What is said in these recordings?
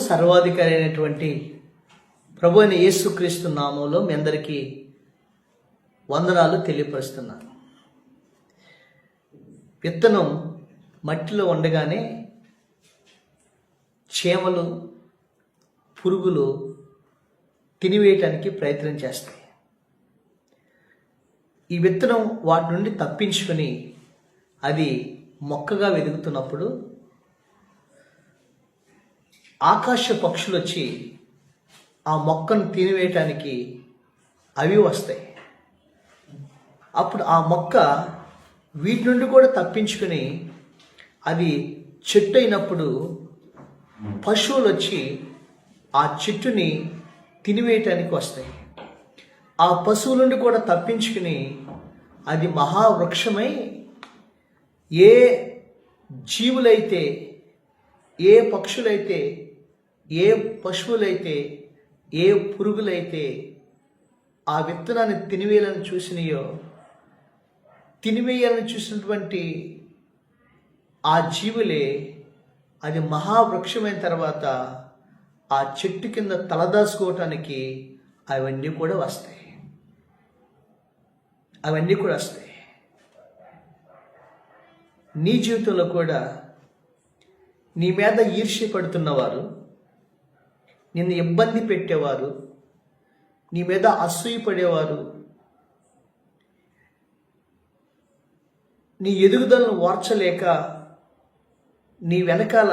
సర్వాధికారి అయినటువంటి ప్రభు అయిన యేసుక్రీస్తు నామంలో మీ అందరికీ వందనాలు తెలియపరుస్తున్నాను. విత్తనం మట్టిలో ఉండగానే చీమలు, పురుగులు తినివేయటానికి ప్రయత్నం చేస్తాయి. ఈ విత్తనం వాటి నుండి తప్పించుకొని అది మొక్కగా వెదుగుతున్నప్పుడు ఆకాశ పక్షులు వచ్చి ఆ మొక్కను తినివేయటానికి అవి వస్తాయి. అప్పుడు ఆ మొక్క వీటి నుండి కూడా తప్పించుకొని అది చెట్టు అయినప్పుడు పశువులు వచ్చి ఆ చెట్టుని తినివేయటానికి వస్తాయి. ఆ పశువుల నుండి కూడా తప్పించుకుని అది మహావృక్షమై ఏ జీవులైతే, ఏ పక్షులైతే, ఏ పశువులైతే, ఏ పురుగులైతే ఆ విత్తనాన్ని తినివేయాలని చూసినటువంటి ఆ జీవులే అది మహావృక్షమైన తర్వాత ఆ చెట్టు కింద తలదాచుకోవటానికి అవన్నీ కూడా వస్తాయి. నీ జీవితంలో కూడా నీ మీద ఈర్ష్య పడుతున్నవారు, నిన్ను ఇబ్బంది పెట్టేవారు, నీ మీద అసూయ పడేవారు, నీ ఎదుగుదలను ఓర్చలేక నీ వెనకాల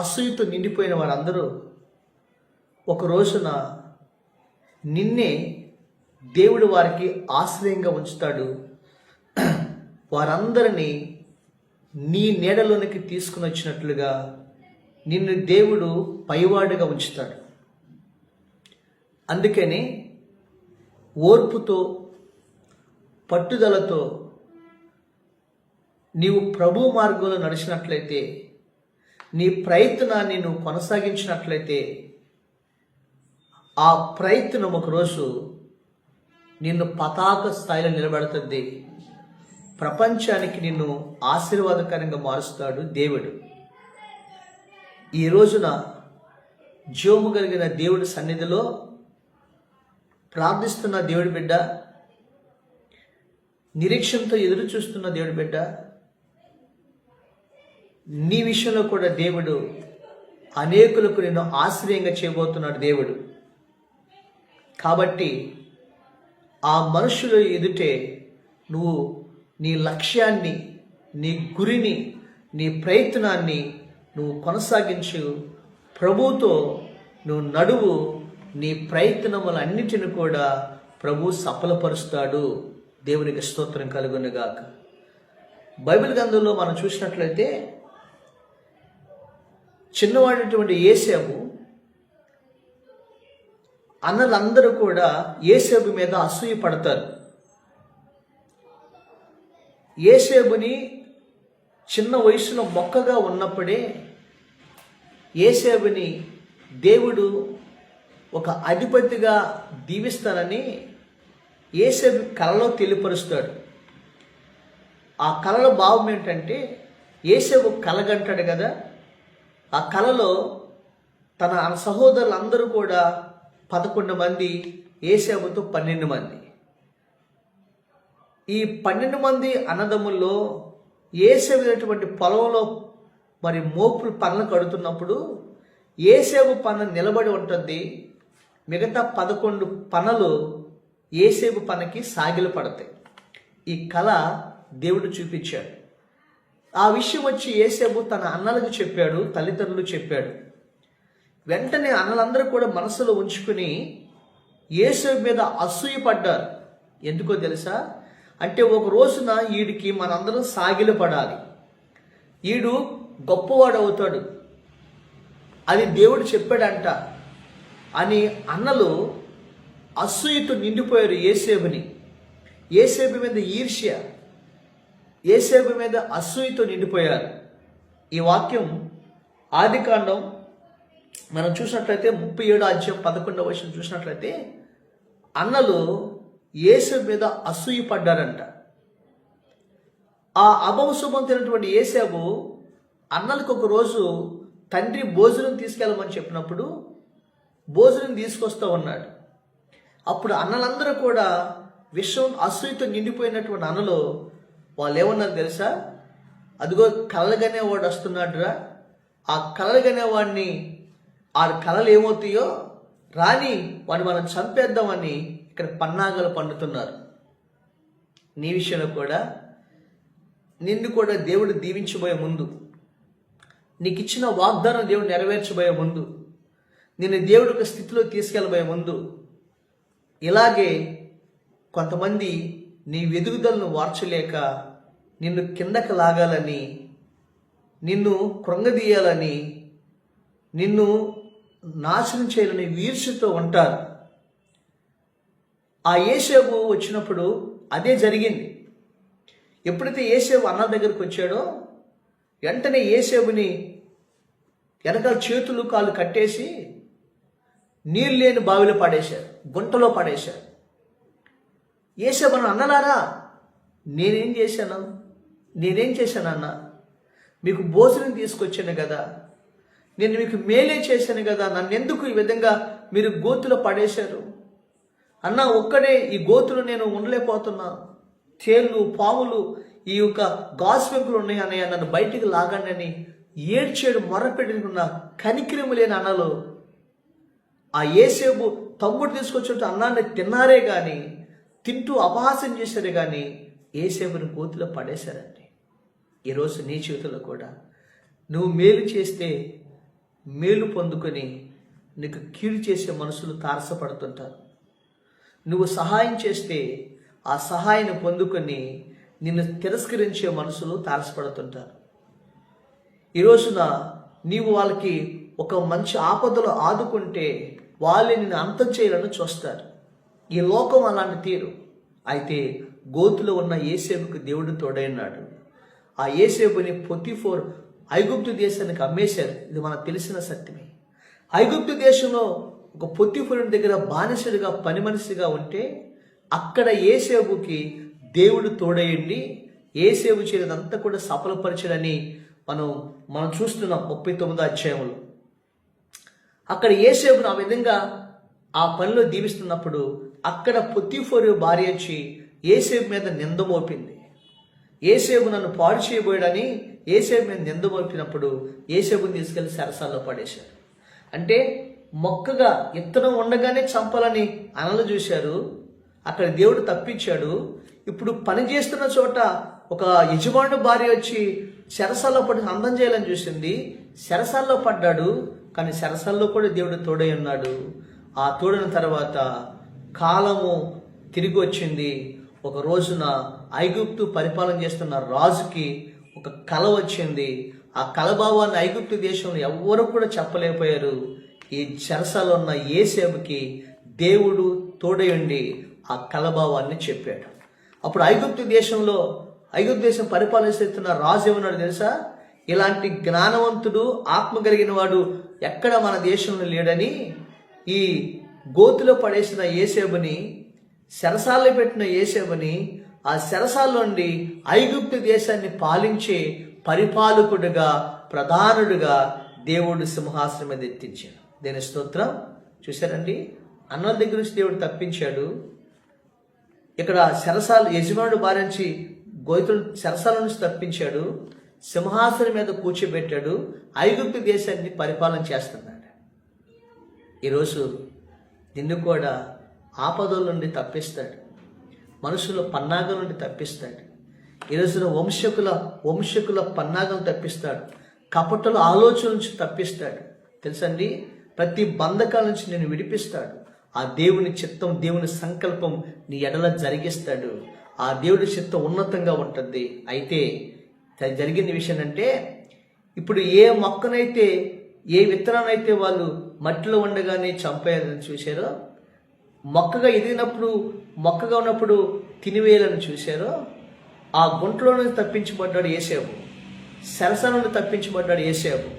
అసూయతో నిండిపోయిన వారందరూ ఒక రోజున నిన్నే దేవుడు వారికి ఆశ్రయంగా ఉంచుతాడు. వారందరినీ నీ నీడలోనికి తీసుకుని వచ్చినట్లుగా నిన్ను దేవుడు పైవాడుగా ఉంచుతాడు. అందుకని ఓర్పుతో, పట్టుదలతో నీవు ప్రభు మార్గంలో నడిచినట్లయితే, నీ ప్రయత్నాన్ని నువ్వు కొనసాగించినట్లయితే ఆ ప్రయత్నం ఒకరోజు నిన్ను పతాక స్థాయిలో నిలబెడుతుంది. ప్రపంచానికి నిన్ను ఆశీర్వాదకరంగా మారుస్తాడు దేవుడు. ఈ రోజున జీవము కలిగిన దేవుడి సన్నిధిలో ప్రార్థిస్తున్న దేవుడి బిడ్డ, నిరీక్షణతో ఎదురు చూస్తున్న దేవుడి బిడ్డ, నీ విషయంలో కూడా దేవుడు అనేకులకు నిన్ను ఆశ్రయంగా చేయబోతున్నాడు దేవుడు. కాబట్టి ఆ మనుషుల ఎదుటే నువ్వు నీ లక్ష్యాన్ని, నీ గురిని, నీ ప్రయత్నాన్ని నువ్వు కొనసాగించు. ప్రభువుతో నువ్వు నడువు. నీ ప్రయత్నములన్నిటిని కూడా ప్రభు సఫలపరుస్తాడు. దేవునికి స్తోత్రం కలుగునుగాక. బైబిల్ గ్రంథంలో మనం చూసినట్లయితే చిన్నవాడైనటువంటి యేసేపు అన్నలందరూ కూడా యేసేపు మీద అసూయ పడతారు. యేసేపుని చిన్న వయసులో మొక్కగా ఉన్నప్పుడే యేసేపుని దేవుడు ఒక అధిపతిగా దీవిస్తానని యేసేపు కలలో తెలియపరుస్తాడు. ఆ కలలో భావం ఏంటంటే, యేసేపు కలగంటాడు కదా, ఆ కలలో తన సహోదరులందరూ కూడా 11 మంది, యేసేపుతో 12 మంది. ఈ 12 మంది అన్నదమ్ముల్లో యేసేపు పొలంలో మరి మోపులు పనులు కడుతున్నప్పుడు యేసేపు పన నిలబడి ఉంటుంది. మిగతా 11 పనులు యేసేపు పనకి సాగిలు పడతాయి. ఈ కళ దేవుడు చూపించాడు. ఆ విషయం వచ్చి యేసేపు తన అన్నలకు చెప్పాడు, తల్లిదండ్రులు చెప్పాడు. వెంటనే అన్నలందరూ కూడా మనసులో ఉంచుకుని యేసేపు మీద అసూయ పడ్డారు. ఎందుకో తెలుసా? అంటే ఒక రోజున వీడికి మనందరం సాగిలు పడాలి, వీడు గొప్పవాడు అవుతాడు, అది దేవుడు చెప్పాడంట అని అన్నలు అసూయతో నిండిపోయారు యేసేపుని. యేసేపు మీద ఈర్ష్య, యేసేపు మీద అసూయతో నిండిపోయారు. ఈ వాక్యం ఆదికాండం మనం చూసినట్లయితే 37:11 చూసినట్లయితే అన్నలు యేసేపు మీద అసూయ పడ్డారంట. ఆ అభవశుభం తినటువంటి యేసేపు అన్నలకు ఒక రోజు తండ్రి భోజనం తీసుకెళ్ళమని చెప్పినప్పుడు భోజనం తీసుకొస్తూ ఉన్నాడు. అప్పుడు అన్నలందరూ కూడా విషం అసూయతో నిండిపోయినటువంటి అన్నలో వాళ్ళు ఏమన్నారు తెలుసా? అదిగో కలలుగానే వాడు వస్తున్నాడురా, ఆ కలలుగానే వాడిని ఆ కళలు ఏమవుతాయో రాని వాడిని మనం చంపేద్దామని ఇక్కడ పన్నాగాలు పండుతున్నారు. నీ విషయంలో కూడా నిన్ను కూడా దేవుడు దీవించబోయే ముందు, నీకు ఇచ్చిన వాగ్దానం దేవుడు నెరవేర్చబోయే ముందు, నిన్ను దేవుడు ఒక స్థితిలో తీసుకెళ్ళబోయే ముందు ఇలాగే కొంతమంది నీ ఎదుగుదలను వార్చలేక నిన్ను కిందకి లాగాలని, నిన్ను కృంగదీయాలని, నిన్ను నాశనం చేయాలని ఈర్ష్యతో ఉంటారు. ఆ యేసేపు వచ్చినప్పుడు అదే జరిగింది. ఎప్పుడైతే యేసేపు అన్న దగ్గరికి వచ్చాడో వెంటనే యేసేపుని వెనకాల చేతులు కాళ్ళు కట్టేసి నీళ్ళు లేని బావిలో పడేశారు, గుంటలో పడేశారు. యేసేపు అన్నలారా, నేనేం చేశానన్నా? మీకు భోజనం తీసుకొచ్చాను కదా, నేను మీకు మేలే చేశాను కదా, నన్ను ఎందుకు ఈ విధంగా మీరు గోతులో పడేశారు? అన్న ఒక్కడే ఈ గోతులు నేను ఉండలేకపోతున్నా, తేళ్ళు పాములు ఈ యొక్క గాజు పెంకులు ఉన్నాయి అన్నయ్య, నన్ను బయటికి లాగండి అని ఏడ్చేడు మొరపెట్టుకున్న కనికిరము లేని అన్నలు ఆ యేసేపు తమ్ముడు తీసుకొచ్చి అన్నాన్ని తిన్నారే కానీ, తింటూ అపహాస్యం చేశారే కానీ యేసేపుని గోతులో పడేశారండి. ఈరోజు నీ చేతుల్లో కూడా నువ్వు మేలు చేస్తే మేలు పొందుకొని నీకు కీడు చేసే మనుషులు తారసపడుతుంటారు. నువ్వు సహాయం చేస్తే ఆ సహాయాన్ని పొందుకొని నిన్ను తిరస్కరించే మనుషులు తారసపడుతుంటారు. ఈ రోజున నీవు వాళ్ళకి ఒక మంచి ఆపదలో ఆదుకుంటే వాళ్ళని నిన్ను అంతం చేయాలని చూస్తారు. ఈ లోకం అలాంటి తీరు. అయితే గోతులో ఉన్న యేసేపుకి దేవుడు తోడైనాడు. ఆ యేసేపుని పొతిఫోర్ ఐగుప్తు దేశానికి అమ్మేశారు. ఇది మనకు తెలిసిన సత్యమే. ఐగుప్తు దేశంలో ఒక పొతిఫోరుని దగ్గర బానిసడిగా పని మనిషిగా ఉంటే అక్కడ యేసేపుకి దేవుడు తోడయండి యేసేపు చేయదంతా కూడా సఫలపరచడని మనం చూస్తున్నాం 39వ అధ్యాయంలో. అక్కడ యేసేపును ఆ విధంగా ఆ పనిలో దీవిస్తున్నప్పుడు అక్కడ పొతిఫోరు భార్య వచ్చి యేసేపు మీద నింద మోపింది. యేసేపు నన్ను పాడు చేయబోయాడని యేసేపు మీద నింద మోపినప్పుడు యేసేపుని తీసుకెళ్లి సరసాల్లో పడేశారు. అంటే మొక్కగా ఇత్తనం ఉండగానే చంపాలని అనలు చూశారు. అక్కడ దేవుడు తప్పించాడు. ఇప్పుడు పని చేస్తున్న చోట ఒక యజమానుడు భార్య వచ్చి చెరసాల్లో పడి అందం చేయాలని చూసింది. చెరసాల్లో పడ్డాడు. కానీ చెరసాల్లో కూడా దేవుడు తోడై ఉన్నాడు. ఆ తోడిన తర్వాత కాలము తిరిగి వచ్చింది. ఒక రోజున ఐగుప్తు పరిపాలన చేస్తున్న రాజుకి ఒక కల వచ్చింది. ఆ కలభావాన్ని ఐగుప్తు దేశంలో ఎవ్వరూ కూడా చెప్పలేకపోయారు. ఈ చెరసాలో ఉన్న యేసేపుకి దేవుడు తోడయుండి ఆ కలభావాన్ని చెప్పాడు. అప్పుడు ఐగుప్తు దేశం పరిపాలన చేస్తున్న రాజు ఏమన్నాడు తెలుసా? ఇలాంటి జ్ఞానవంతుడు ఆత్మ కలిగిన వాడు ఎక్కడ మన దేశంలో లేడని ఈ గోతులో పడేసిన యేసేపుని, చెరసాల్లో పెట్టిన యేసేపుని ఆ చెరసాల నుండి ఐగుప్తు దేశాన్ని పాలించే పరిపాలకుడుగా, ప్రధానుడుగా దేవుడు సింహాసనం మీద ఎత్తించాడు. దేని స్తోత్రం. చూశారండి, అన్నల దగ్గర నుంచి దేవుడు తప్పించాడు. ఇక్కడ చెరసాల యజమానుడు భార్య నుంచి గోతులు చెరసాల నుంచి తప్పించాడు. సింహాసనం మీద కూర్చోబెట్టాడు. ఐగుప్తు దేశాన్ని పరిపాలన చేస్తున్నాడు. ఈరోజు నిన్ను కూడా ఆపదల నుండి తప్పిస్తాడు. మనుషుల పన్నాగం నుండి తప్పిస్తాడు. ఈ రోజున వంశకుల పన్నాగం తప్పిస్తాడు. కపటల ఆలోచన నుంచి తప్పిస్తాడు. తెలుసండి, ప్రతి బంధకాల నుంచి నేను విడిపిస్తాడు. ఆ దేవుని చిత్తం, దేవుని సంకల్పం నీ ఎడల జరిగిస్తాడు. ఆ దేవుడి చిత్తం ఉన్నతంగా ఉంటుంది. అయితే జరిగిన విషయం అంటే, ఇప్పుడు ఏ మొక్కనైతే, ఏ విత్తనాన్నైతే వాళ్ళు మట్టిలో ఉండగానే చంపేయాలని చూశారో, మొక్కగా ఉన్నప్పుడు తినివేయాలని చూశారో, ఆ గుంటలో నుంచి తప్పించబడ్డాడు యేసేపు. సరసన నుండి తప్పించబడ్డాడు యేసేపు.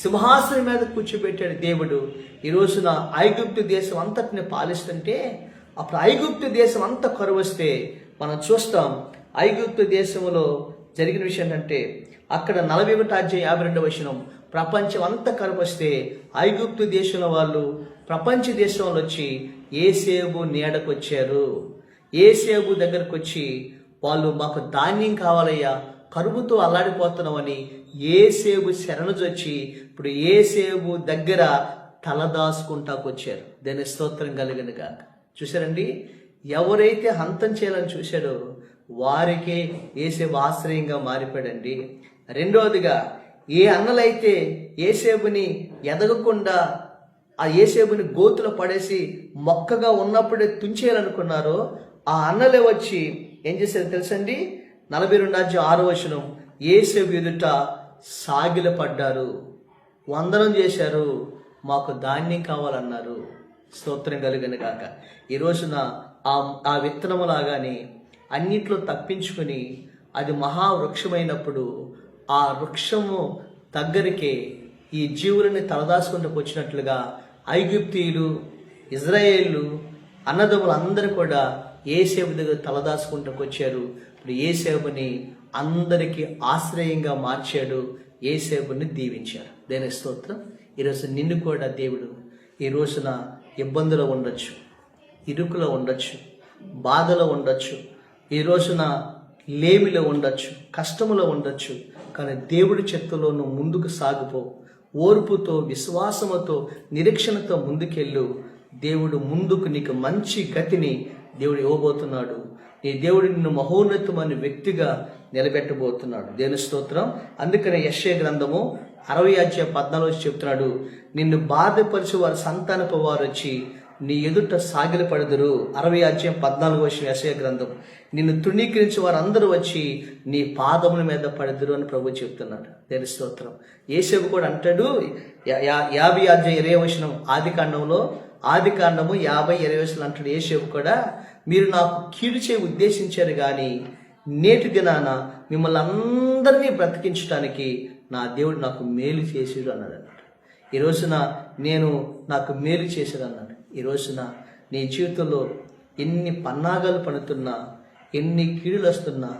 సింహాసనం మీద కూర్చోబెట్టాడు దేవుడు. ఈ రోజున ఐగుప్తు దేశం అంతటిని పాలిస్తుంటే, అప్పుడు ఐగుప్తు దేశం అంతా కరువు వస్తే మనం చూస్తాం. ఐగుప్తు దేశంలో జరిగిన విషయం అంటే, అక్కడ 41:52 ప్రపంచం అంతా కనిపిస్తే ఐగుప్తు దేశంలో వాళ్ళు ప్రపంచ దేశంలో వచ్చి యోసేపు నీడకు వచ్చారు. యోసేపు దగ్గరకు వచ్చి వాళ్ళు మాకు ధాన్యం కావాలయ్యా, కరువుతో అల్లాడిపోతున్నామని యోసేపు శరణుజొచ్చి ఇప్పుడు యోసేపు దగ్గర తలదాసుకుంటాకు వచ్చారు. దాని స్తోత్రం కలిగిన గాక. చూశారండి, ఎవరైతే హంతం చేయాలని చూశాడో వారికే యోసేపు ఆశ్రయంగా మారిపోయాడండి. రెండవదిగా, ఏ అన్నలైతే యోసేపుని ఎదగకుండా ఆ యోసేపుని గోతులో పడేసి మొక్కగా ఉన్నప్పుడే తుంచేయాలనుకున్నారో ఆ అన్నలే వచ్చి ఏం చేశారు తెలుసండి? 42:6 యోసేపు ఎదుట సాగిలపడ్డారు, వందనం చేశారు, మాకు ధాన్యం కావాలన్నారు. స్తోత్రం కలిగిన గాక. ఈ రోజున ఆ విత్తనము లాగానే అన్నిట్లో తప్పించుకుని అది మహావృక్షమైనప్పుడు ఆ వృక్షము దగ్గరికే ఈ జీవులని తలదాచుకుంటూ వచ్చినట్లుగా ఐగుప్తీయులు, ఇజ్రాయేళ్లు, అన్నదమ్ములు అందరూ కూడా యోసేపు దగ్గర తలదాచుకుంటూ వచ్చారు. ఇప్పుడు యోసేపుని అందరికీ ఆశ్రయంగా మార్చాడు, యోసేపుని దీవించారు. దేని స్తోత్రం. ఈరోజు నిన్ను కూడా దేవుడు ఈ రోజున ఇబ్బందులో ఉండొచ్చు, ఇరుకులో ఉండొచ్చు, బాధలో ఉండొచ్చు, ఈ రోజున లేమిలో ఉండొచ్చు, కష్టములో ఉండొచ్చు. కానీ దేవుడి చేతుల్లో నువ్వు ముందుకు సాగిపో. ఓర్పుతో, విశ్వాసముతో, నిరీక్షణతో ముందుకెళ్ళు. దేవుడు ముందుకు నీకు మంచి గతిని దేవుడు ఇవ్వబోతున్నాడు. నీ దేవుడు నిన్ను మహోన్నతమైన వ్యక్తిగా నిలబెట్టబోతున్నాడు. దేవుని స్తోత్రం. అందుకనే యెషయా గ్రంథము 60:14 చెప్తున్నాడు, నిన్ను బాధపరిచి వారి సంతానపు వారు వచ్చి నీ ఎదుట సాగిలపడుదురు. 60:14 యెషయా గ్రంథం. నిన్ను తృణీకరించి వారందరూ వచ్చి నీ పాదముల మీద పడుదురు అని ప్రభు చెప్తున్నాడు. దేవుని స్తోత్రం. యోసేపు కూడా అంటాడు 50:20 ఆదికాండము 50:20 అంటాడు యోసేపు కూడా, మీరు నాకు కీడు చేయ ఉద్దేశించారు కానీ నేటి దినాన మిమ్మల్ని అందరినీ బ్రతికించడానికి నా దేవుడు నాకు మేలు చేసాడు అన్నాడు. ఈ రోజున నాకు మేలు చేశాడు అన్నాడు. ఈ రోజున నీ జీవితంలో ఎన్ని పన్నాగాలు పడుతున్నా, ఎన్ని కీడులు వస్తున్నా,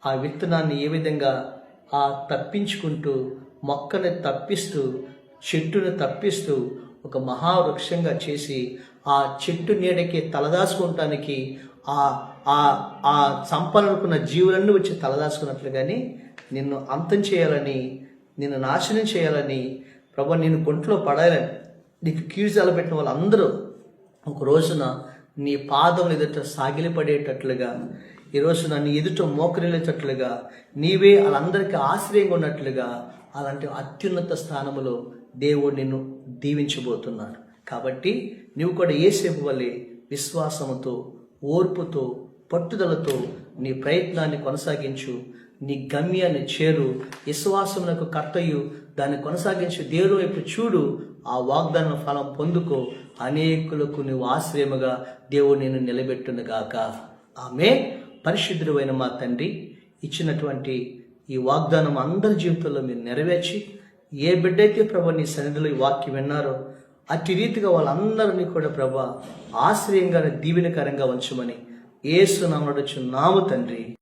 ఆ విత్తనాన్ని ఏ విధంగా తప్పించుకుంటూ, మొక్కని తప్పిస్తూ, చెట్టును తప్పిస్తూ ఒక మహావృక్షంగా చేసి ఆ చెట్టు నీడకి తలదాచుకోవటానికి ఆ చంపాలనుకున్న జీవులన్నీ వచ్చి తలదాచుకున్నట్లుగాని నిన్ను అంతం చేయాలని, నిన్ను నాశనం చేయాలని, ప్రభు నిన్ను కొంట్లో పడాలని, నీకు కీడు పెట్టిన వాళ్ళందరూ ఒక రోజున నీ పాదం ఎదుట సాగిలిపడేటట్లుగా, ఈ రోజున నీ ఎదుట మోకరిల్లేటట్లుగా, నీవే వాళ్ళందరికీ ఆశ్రయంగా ఉన్నట్లుగా అలాంటి అత్యున్నత స్థానములో దేవుడు నిన్ను దీవించబోతున్నాడు. కాబట్టి నువ్వు కూడా యోసేపు వలె విశ్వాసముతో, ఓర్పుతో, పట్టుదలతో నీ ప్రయత్నాన్ని కొనసాగించు. నీ గమ్యాన్ని చేరు. విశ్వాసమునకు కర్తయు దాన్ని కొనసాగించు. దేవుని వైపు చూడు. ఆ వాగ్దాన ఫలం పొందుకో. అనేకులకు నువ్వు ఆశ్రయముగా దేవుడు నిన్ను నిలబెట్టునుగాక. ఆమె. పరిశుద్ధుడు అయిన మా తండ్రి, ఇచ్చినటువంటి ఈ వాగ్దానం అందరి జీవితంలో మీరు నెరవేర్చి, ఏ బిడ్డైతే ప్రభు నీ సన్నిధిలో ఈ వాక్యం విన్నారో అట్టి రీతిగా వాళ్ళందరినీ కూడా ప్రభు ఆశ్రయంగా, దీవెనకరంగా ఉంచమని యేసు నామమున అడుగుచున్నాము తండ్రి.